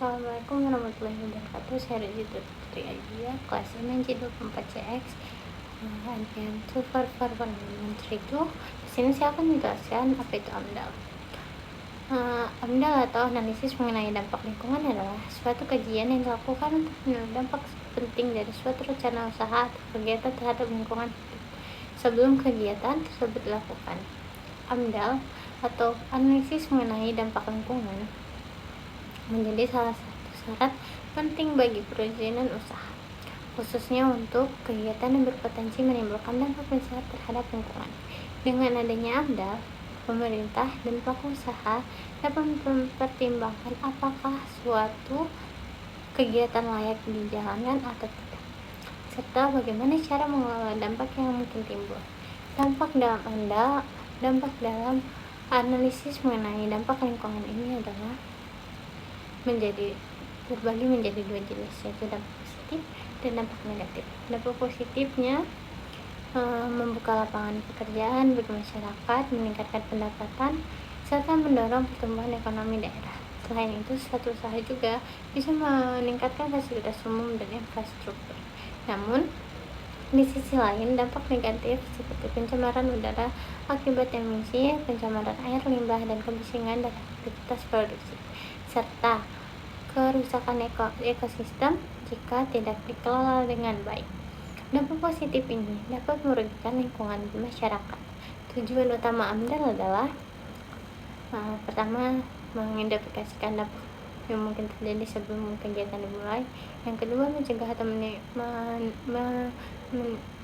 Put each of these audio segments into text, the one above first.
Assalamualaikum warahmatullahi wabarakatuh. Saya Rizky Putri Aidia, kelas MNJ24CX, and 2441332. Di sini saya akan menjelaskan apa itu AMDAL. AMDAL atau analisis mengenai dampak lingkungan adalah suatu kajian yang dilakukan untuk menilai dampak penting dari suatu rencana usaha atau kegiatan terhadap lingkungan hidup sebelum kegiatan tersebut dilakukan. AMDAL atau analisis mengenai dampak lingkungan menjadi salah satu syarat penting bagi perizinan usaha, khususnya untuk kegiatan yang berpotensi menimbulkan dampak besar terhadap lingkungan. Dengan adanya AMDAL, pemerintah dan pelaku usaha dapat mempertimbangkan apakah suatu kegiatan layak dijalankan atau tidak, serta bagaimana cara mengelola dampak yang mungkin timbul. Dampak dalam analisis mengenai dampak lingkungan ini adalah terbagi menjadi dua jenis, yaitu dampak positif dan dampak negatif. Dampak positifnya membuka lapangan pekerjaan bagi masyarakat, meningkatkan pendapatan, serta mendorong pertumbuhan ekonomi daerah. Selain itu, suatu usaha juga bisa meningkatkan fasilitas umum dan infrastruktur. Namun, di sisi lain, dampak negatif seperti pencemaran udara akibat emisi, pencemaran air limbah, dan kebisingan dari aktivitas produksi, serta kerusakan ekosistem jika tidak dikelola dengan baik. Dampak positif ini dapat merugikan lingkungan masyarakat. Tujuan utama AMDAL adalah pertama, mengidentifikasikan dampak yang mungkin terjadi sebelum kegiatan dimulai. Yang kedua, mencegah atau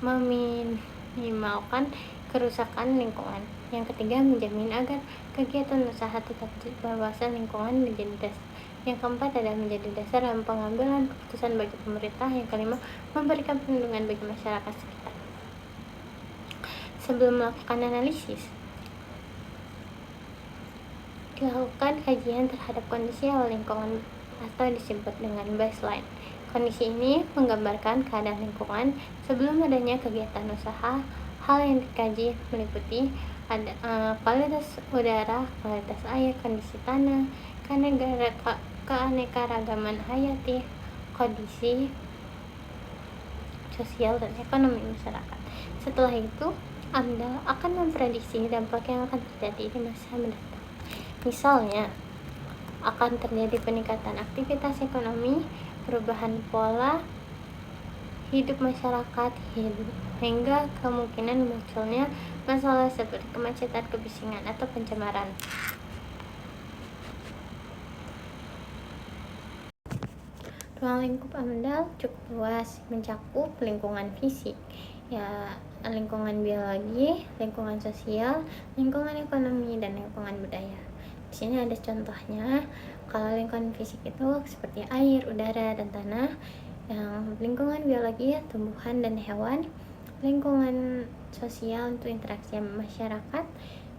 meminimalkan kerusakan lingkungan. Yang ketiga, menjamin agar kegiatan usaha tetap berwawasan lingkungan menjadi dasar. Yang keempat adalah menjadi dasar dalam pengambilan keputusan bagi pemerintah. Yang kelima, memberikan perlindungan bagi masyarakat sekitar. Sebelum melakukan analisis, dilakukan kajian terhadap kondisi awal lingkungan atau disebut dengan baseline. Kondisi ini menggambarkan keadaan lingkungan sebelum adanya kegiatan usaha. Hal yang dikaji meliputi kualitas udara, kualitas air, kondisi tanah, keanekaragaman hayati, kondisi sosial dan ekonomi masyarakat. Setelah itu, AMDAL akan memprediksi dampak yang akan terjadi di masa mendatang. Misalnya, akan terjadi peningkatan aktivitas ekonomi, perubahan pola hidup masyarakat, hingga kemungkinan munculnya masalah seperti kemacetan, kebisingan, atau pencemaran. Ruang lingkup AMDAL cukup luas, mencakup lingkungan fisik, lingkungan biologi, lingkungan sosial, lingkungan ekonomi, dan lingkungan budaya. Di sini ada contohnya. Kalau lingkungan fisik itu seperti air, udara, dan tanah. Yang lingkungan biologi, tumbuhan dan hewan. Lingkungan sosial untuk interaksi masyarakat.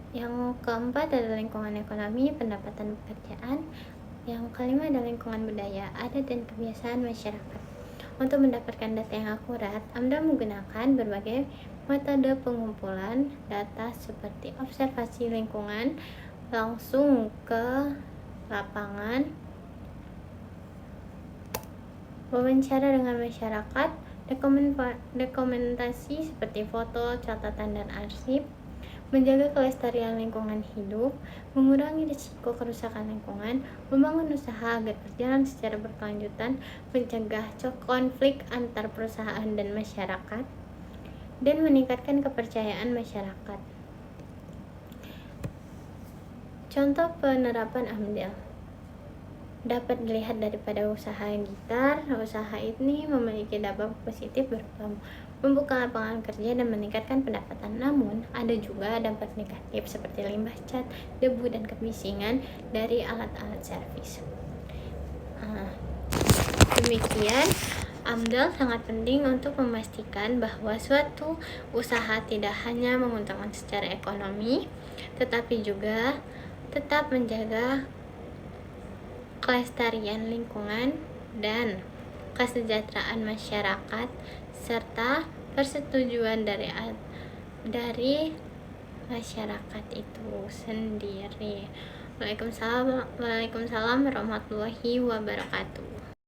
Yang keempat adalah lingkungan ekonomi, pendapatan pekerjaan. Yang kelima adalah lingkungan budaya, adat dan kebiasaan masyarakat. Untuk mendapatkan data yang akurat, AMDAL menggunakan berbagai metode pengumpulan data seperti observasi lingkungan, langsung ke lapangan, wawancara dengan masyarakat, dokumentasi seperti foto, catatan, dan arsip, menjaga kelestarian lingkungan hidup, mengurangi risiko kerusakan lingkungan, membangun usaha agar berjalan secara berkelanjutan, mencegah konflik antar perusahaan dan masyarakat, dan meningkatkan kepercayaan masyarakat. Contoh penerapan AMDAL dapat dilihat daripada usaha gitar. Usaha ini memiliki dampak positif berupa membuka lapangan kerja dan meningkatkan pendapatan. Namun, ada juga dampak negatif seperti limbah cat, debu, dan kebisingan dari alat-alat servis. Demikian, AMDAL sangat penting untuk memastikan bahwa suatu usaha tidak hanya menguntungkan secara ekonomi, tetapi juga tetap menjaga kelestarian lingkungan dan kesejahteraan masyarakat, serta persetujuan dari masyarakat itu sendiri. Waalaikumsalam warahmatullahi wabarakatuh.